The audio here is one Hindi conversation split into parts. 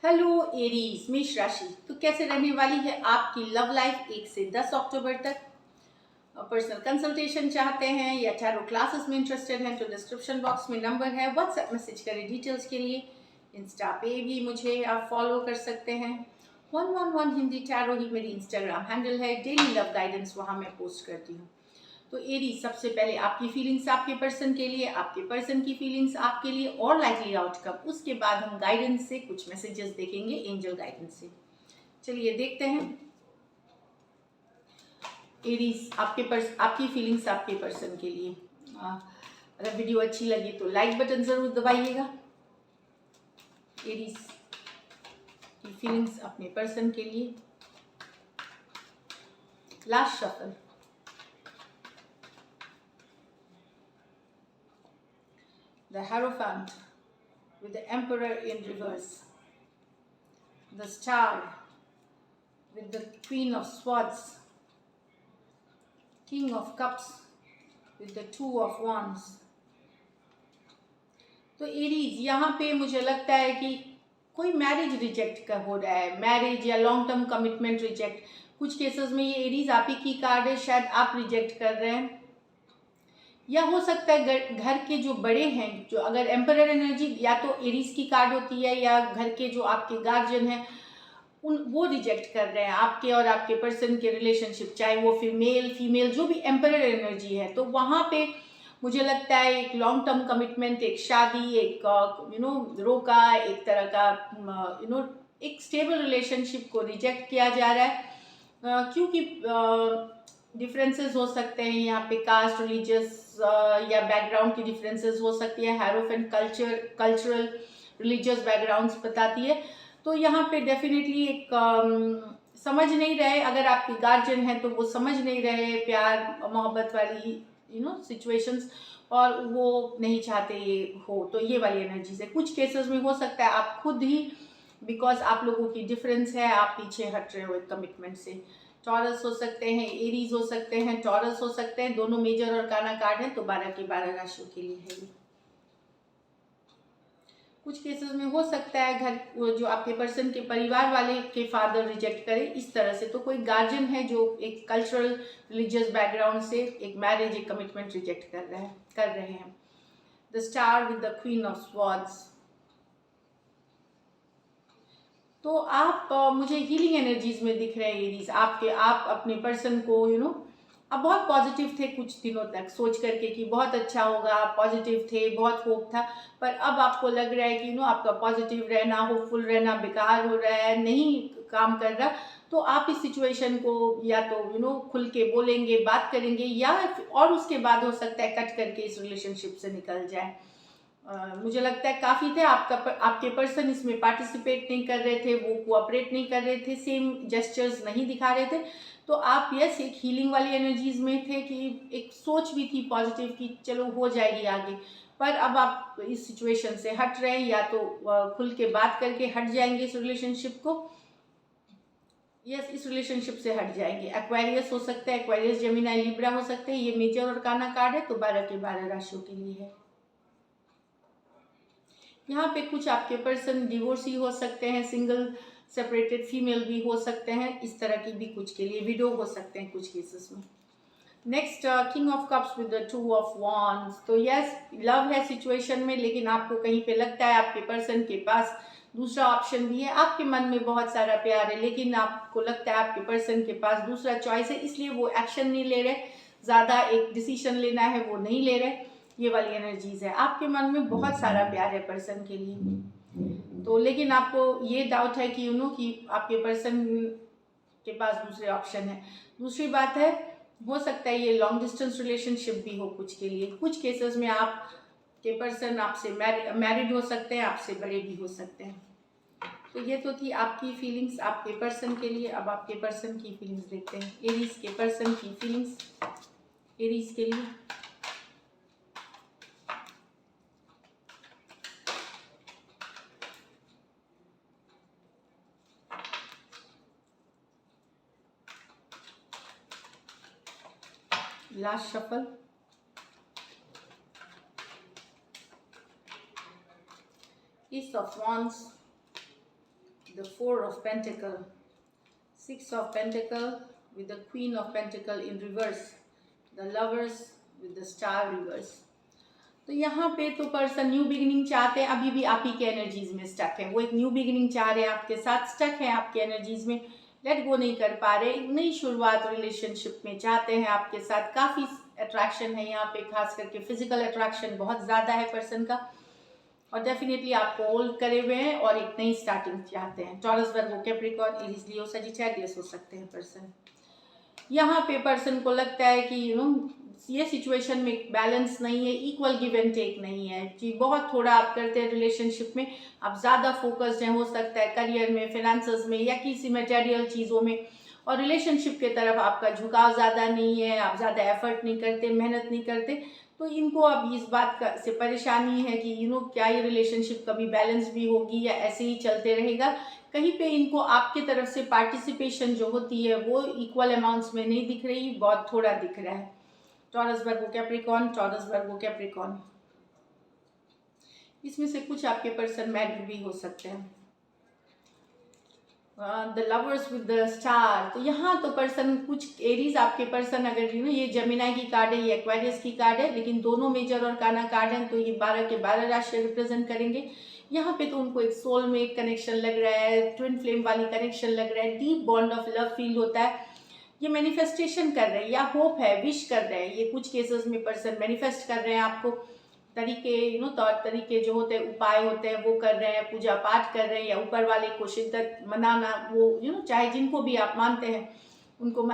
हेलो एरीज मेष राशि। तो कैसे रहने वाली है आपकी लव लाइफ 1 से 10 अक्टूबर तक। पर्सनल कंसल्टेशन चाहते हैं या टैरो क्लासेस में इंटरेस्टेड हैं तो डिस्क्रिप्शन बॉक्स में नंबर है, व्हाट्सएप मैसेज करें डिटेल्स के लिए। इंस्टा पे भी मुझे आप फॉलो कर सकते हैं। 111 हिंदी टैरो ही मेरी इंस्टाग्राम हैंडल है। डेली लव गाइडेंस वहाँ मैं पोस्ट करती हूँ। तो एरीज, सबसे पहले आपकी फीलिंग्स आपके पर्सन के लिए, आपके पर्सन की फीलिंग्स आपके लिए और लाइकली आउटकम। उसके बाद हम गाइडेंस से कुछ मैसेजेस देखेंगे, एंजल गाइडेंस से। चलिए देखते हैं एरीज, आपकी फीलिंग्स आपके पर्सन के लिए। अगर वीडियो अच्छी लगी तो लाइक बटन जरूर दबाइएगा। एरीज की फीलिंग्स अपने पर्सन के लिए। Last shuffle. The Hierophant with the Emperor in reverse. The Star with the Queen of Swords. King of Cups with the Two of Wands. तो एरीज, यहाँ पे मुझे लगता है कि कोई मैरिज रिजेक्ट का हो रहा है, मैरिज या लॉन्ग टर्म कमिटमेंट रिजेक्ट। कुछ केसेस में ये एरीज आप ही की कार्ड है, शायद आप रिजेक्ट कर रहे हैं। या हो सकता है घर के जो बड़े हैं, जो अगर एम्परर एनर्जी या तो एरीज की कार्ड होती है, या घर के जो आपके गार्जियन हैं वो रिजेक्ट कर रहे हैं आपके और आपके पर्सन के रिलेशनशिप, चाहे वो फीमेल फीमेल जो भी एम्परर एनर्जी है। तो वहाँ पे मुझे लगता है एक लॉन्ग टर्म कमिटमेंट, एक शादी, एक रोका, एक तरह का एक स्टेबल रिलेशनशिप को रिजेक्ट किया जा रहा है। क्योंकि डिफरेंसेस हो सकते हैं यहाँ पे, कास्ट, रिलीजियस या बैकग्राउंड की डिफरेंसेस हो सकती है। हैरोफेंट कल्चरल रिलीजियस बैकग्राउंड्स बताती है। तो यहाँ पे डेफिनेटली एक समझ नहीं रहे, अगर आपके गार्जियन है तो वो समझ नहीं रहे प्यार मोहब्बत वाली सिचुएशंस, और वो नहीं चाहते ये हो। तो ये वाली एनर्जी से कुछ केसेस में हो सकता है आप खुद ही, बिकॉज आप लोगों की डिफरेंस है, आप पीछे हट रहे हो एक कमिटमेंट से। टॉरस हो सकते हैं, एरीज हो सकते हैं, टॉरस हो सकते हैं, दोनों मेजर और काना कार्ड है। तो 12 की 12 राशियों के लिए है ये। कुछ केसेस में हो सकता है घर जो आपके पर्सन के परिवार वाले के फादर रिजेक्ट करे इस तरह से। तो कोई गार्जियन है जो एक कल्चरल रिलीजियस बैकग्राउंड से एक मैरिज, एक कमिटमेंट रिजेक्ट कर रहे हैं। The star with the queen of swords. तो आप मुझे हीलिंग एनर्जीज में दिख रहे हैं एरीज। आप अपने पर्सन को अब बहुत पॉजिटिव थे कुछ दिनों तक, सोच करके कि बहुत अच्छा होगा, पॉजिटिव थे, बहुत होप था। पर अब आपको लग रहा है कि आपका पॉजिटिव रहना, होपफुल रहना बेकार हो रहा है, नहीं काम कर रहा। तो आप इस सिचुएशन को या तो खुल के बोलेंगे, बात करेंगे, या और उसके बाद हो सकता है कट करके इस रिलेशनशिप से निकल जाए। मुझे लगता है काफ़ी थे आपके पर्सन इसमें पार्टिसिपेट नहीं कर रहे थे, वो कोऑपरेट नहीं कर रहे थे, सेम जेस्चर्स नहीं दिखा रहे थे। तो आप यस एक हीलिंग वाली एनर्जीज में थे कि एक सोच भी थी पॉजिटिव कि चलो हो जाएगी आगे। पर अब आप इस सिचुएशन से हट रहे हैं, या तो खुल के बात करके हट जाएंगे इस रिलेशनशिप को। यस, इस रिलेशनशिप से हट जाएंगे। एक्वेरियस हो सकता है, एक्वेरियस, जेमिनी, लिब्रा हो सकते हैं। ये मेजर और काना कार्ड है, तो 12 के 12 राशियों के लिए है। यहाँ पे कुछ आपके पर्सन डिवोर्सी हो सकते हैं, सिंगल सेपरेटेड फीमेल भी हो सकते हैं, इस तरह की भी कुछ के लिए विडो हो सकते हैं कुछ केसेस में। Next, king of cups with the 2 of wands. तो यस, लव है सिचुएशन में, लेकिन आपको कहीं पे लगता है आपके पर्सन के पास दूसरा ऑप्शन भी है। आपके मन में बहुत सारा प्यार है, लेकिन आपको लगता है आपके पर्सन के पास दूसरा चॉइस है, इसलिए वो एक्शन नहीं ले रहे, ज़्यादा एक डिसीजन लेना है वो नहीं ले रहे। ये वाली एनर्जीज है। आपके मन में बहुत सारा प्यार है पर्सन के लिए, तो लेकिन आपको ये डाउट है कि कि आपके पर्सन के पास दूसरे ऑप्शन है। दूसरी बात है, हो सकता है ये लॉन्ग डिस्टेंस रिलेशनशिप भी हो कुछ के लिए। कुछ केसेस में आप के पर्सन आपसे मैरिड हो सकते हैं, आपसे बड़े भी हो सकते हैं। तो ये तो थी आपकी फीलिंग्स आपके पर्सन के लिए। अब आपके पर्सन की फीलिंग्स देखते हैं, एरीज के पर्सन की फीलिंग्स एरीज के लिए। Last shuffle. Ace of Wands, the Four of Pentacle, Six of Pentacle with the Queen of Pentacle in reverse, the Lovers with the Star reverse. तो यहाँ पे तो पर्सन न्यू बिगिनिंग चाहते हैं, अभी भी आप ही के एनर्जीज में स्टक है, वो एक न्यू बिगिनिंग चाह रहे हैं, आपके साथ स्टक है, आपके एनर्जीज में लेट गो नहीं कर पा रहे, एक नई शुरुआत रिलेशनशिप में चाहते हैं आपके साथ, काफ़ी अट्रैक्शन है यहाँ पे, खास करके फिजिकल अट्रैक्शन बहुत ज़्यादा है पर्सन का, और डेफिनेटली आपको होल्ड करे हुए हैं और एक नई स्टार्टिंग चाहते हैं। टॉरस, वर्गो, कैप्रिकॉर्न, एरीज, लियो, सजिटेरियस हो सकते हैं पर्सन। यहाँ पे पर्सन को लगता है कि ये सिचुएशन में बैलेंस नहीं है, इक्वल गिव एंड टेक नहीं है जी, बहुत थोड़ा आप करते हैं रिलेशनशिप में, आप ज़्यादा फोकस्ड हैं, हो सकता है करियर में, फिनेंसेस में या किसी मटेरियल चीज़ों में, और रिलेशनशिप के तरफ आपका झुकाव ज़्यादा नहीं है, आप ज़्यादा एफर्ट नहीं करते, मेहनत नहीं करते, तो इनको अब इस बात का से परेशानी है कि क्या ये रिलेशनशिप कभी बैलेंस भी होगी या ऐसे ही चलते रहेगा। कहीं पे इनको आपके तरफ से पार्टिसिपेशन जो होती है वो इक्वल अमाउंट्स में नहीं दिख रही, बहुत थोड़ा दिख रहा है। टॉरस, वर्गो, कैप्रिकॉर्न, टॉरस, वर्गो, कैप्रिकॉर्न, इसमें से कुछ आपके पर्सन मैरिड भी हो सकते हैं। The lovers with the star, तो यहाँ तो पर्सन कुछ एरीज आपके पर्सन, अगर ये जेमिनाई की कार्ड है, ये एक्वेरियस की कार्ड है, लेकिन दोनों मेजर और काना कार्ड हैं, तो ये 12 के 12 राशि रिप्रेजेंट करेंगे। यहाँ पे तो उनको एक सोल में एक कनेक्शन लग रहा है, ट्विन फ्लेम वाली कनेक्शन लग रहा है, deep bond of love feel होता है, ये मैनिफेस्टेशन कर रहे हैं या होप है, विश कर रहे हैं, ये कुछ केसेस में पर्सन मैनिफेस्ट कर रहे हैं, आपको तरीके तौर तरीके जो होते हैं, उपाय होते हैं, वो कर रहे हैं, पूजा पाठ कर रहे हैं, या ऊपर वाले को शिद्दत मनाना, वो चाहे जिनको भी आप मानते हैं उनको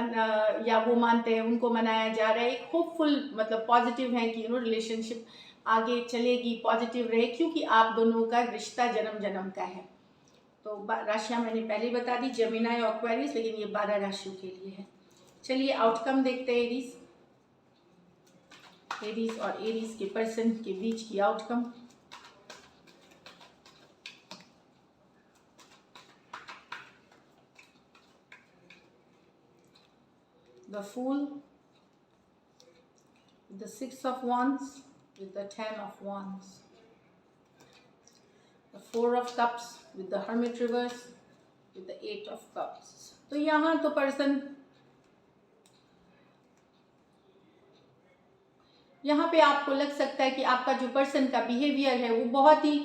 या वो मानते हैं उनको मनाया जा रहा है, एक होपफुल मतलब पॉजिटिव है कि रिलेशनशिप आगे चलेगी, पॉजिटिव रहे, क्योंकि आप दोनों का रिश्ता जन्म जन्म का है। तो राशियाँ मैंने पहले बता दी, जेमिनाई और एक्वेरियस, लेकिन ये 12 राशियों के लिए है। चलिए आउटकम देखते हैं एरीज और एरीज के पर्सन के बीच की outcome. The fool, the 6 of wands with the 10 of wands, the 4 of cups with the hermit reverse with the 8 of cups। तो यहाँ तो पर्सन यहाँ पे आपको लग सकता है कि आपका जो पर्सन का बिहेवियर है वो बहुत ही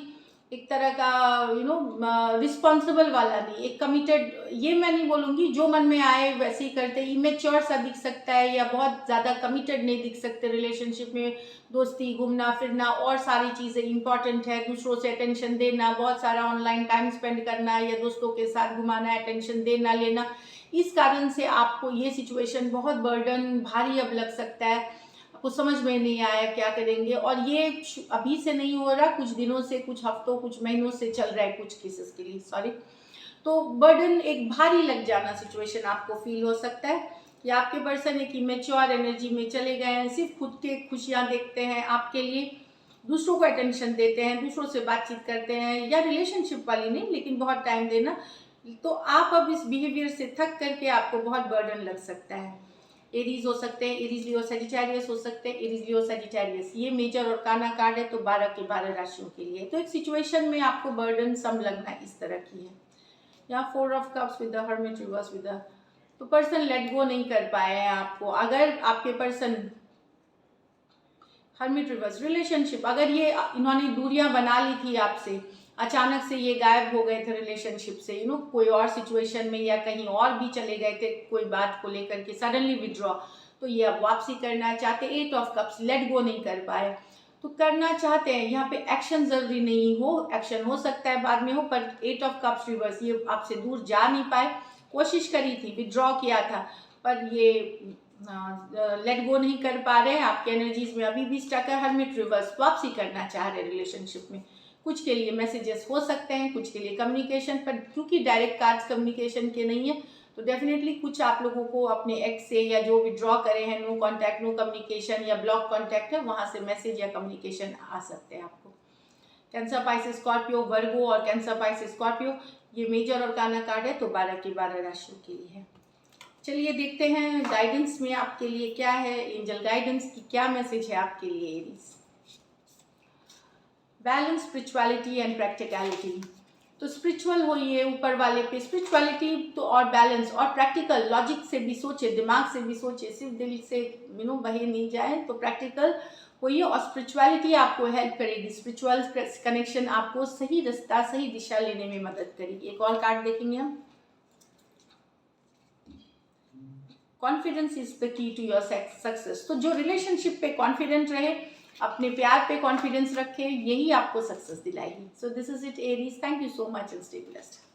एक तरह का रिस्पॉन्सिबल वाला नहीं, एक कमिटेड, ये मैं नहीं बोलूँगी जो मन में आए वैसे ही करते, इमेच्योर सा दिख सकता है, या बहुत ज़्यादा कमिटेड नहीं दिख सकते रिलेशनशिप में, दोस्ती, घूमना फिरना और सारी चीज़ें इंपॉर्टेंट है, दूसरों से अटेंशन देना, बहुत सारा ऑनलाइन टाइम स्पेंड करना या दोस्तों के साथ घुमाना, अटेंशन देना लेना, इस कारण से आपको ये सिचुएशन बहुत बर्डन भारी अब लग सकता है, आपको समझ में नहीं आया क्या करेंगे, और ये अभी से नहीं हो रहा, कुछ दिनों से, कुछ हफ्तों, कुछ महीनों से चल रहा है कुछ केसेस के लिए, सॉरी। तो बर्डन एक भारी लग जाना सिचुएशन आपको फील हो सकता है, या आपके पर्सन एक इमेच्योर एनर्जी में चले गए हैं, सिर्फ खुद के खुशियाँ देखते हैं, आपके लिए दूसरों को अटेंशन देते हैं, दूसरों से बातचीत करते हैं, या रिलेशनशिप वाली नहीं लेकिन बहुत टाइम देना, तो आप अब इस बिहेवियर से थक करके आपको बहुत बर्डन लग सकता है। एरीज हो सकते हैं, एरीज लियो सजिटेरियस हो सकते हैं, एरीज लियो सजिटेरियस, ये मेजर और काना कार्ड है, तो 12 के 12 राशियों के लिए, तो एक सिचुएशन में आपको बर्डन सम लगना इस तरह की है। यहाँ 4 of cups with the hermit reverse with the, तो पर्सन लेट गो नहीं कर पाए हैं आपको, अगर आपके पर्सन हर्मिट रिवर्स रिलेशनशिप, अगर ये इन्होंने दूरियां बना ली थी आपसे, अचानक से ये गायब हो गए थे रिलेशनशिप से, कोई और सिचुएशन में या कहीं और भी चले गए थे कोई बात को लेकर के, सडनली विड्रॉ, तो ये अब वापसी करना चाहते। 8 ऑफ कप्स, लेट गो नहीं कर पाए, तो करना चाहते हैं, यहाँ पे एक्शन जरूरी नहीं हो, एक्शन हो सकता है बाद में हो, पर 8 ऑफ कप्स रिवर्स, ये आपसे दूर जा नहीं पाए, कोशिश करी थी, विड्रॉ किया था, पर ये लेट गो नहीं कर पा रहे हैं, आपके एनर्जीज में अभी भी स्टक है। हर्मिट रिवर्स, वापसी करना चाह रहे रिलेशनशिप में, कुछ के लिए मैसेजेस हो सकते हैं, कुछ के लिए कम्युनिकेशन, पर क्योंकि डायरेक्ट कार्ड्स कम्युनिकेशन के नहीं है, तो डेफिनेटली कुछ आप लोगों को अपने एक्स से या जो विड्रॉ करे हैं, नो कॉन्टैक्ट, नो कम्युनिकेशन या ब्लॉक कॉन्टैक्ट है, वहाँ से मैसेज या कम्युनिकेशन आ सकते हैं आपको। कैंसर, पाइसेस, स्कॉर्पियो, वर्गो और कैंसर, पाइसेस, स्कॉर्पियो, ये मेजर और काना कार्ड है, तो 12 की 12 राशियों के लिए है। चलिए देखते हैं गाइडेंस में आपके लिए क्या है, एंजल गाइडेंस की क्या मैसेज है आपके लिए Aries. Balance, spirituality and practicality, तो स्पिरिचुअल होइए ऊपर वाले पे, स्पिरिचुअलिटी तो और बैलेंस और प्रैक्टिकल, लॉजिक से भी सोचे, दिमाग से भी सोचे, सिर्फ दिल से बहे नहीं जाए, तो प्रैक्टिकल होइए और स्पिरिचुअलिटी आपको हेल्प करेगी। स्पिरिचुअल कनेक्शन आपको सही रास्ता, सही दिशा लेने में मदद करेगी। एक और कार्ड देखेंगे हम। Confidence is the key to your success. तो जो रिलेशनशिप पे कॉन्फिडेंट रहे, अपने प्यार पे कॉन्फिडेंस रखे, यही आपको सक्सेस दिलाएगी। So this is it Aries, thank you so much and stay blessed.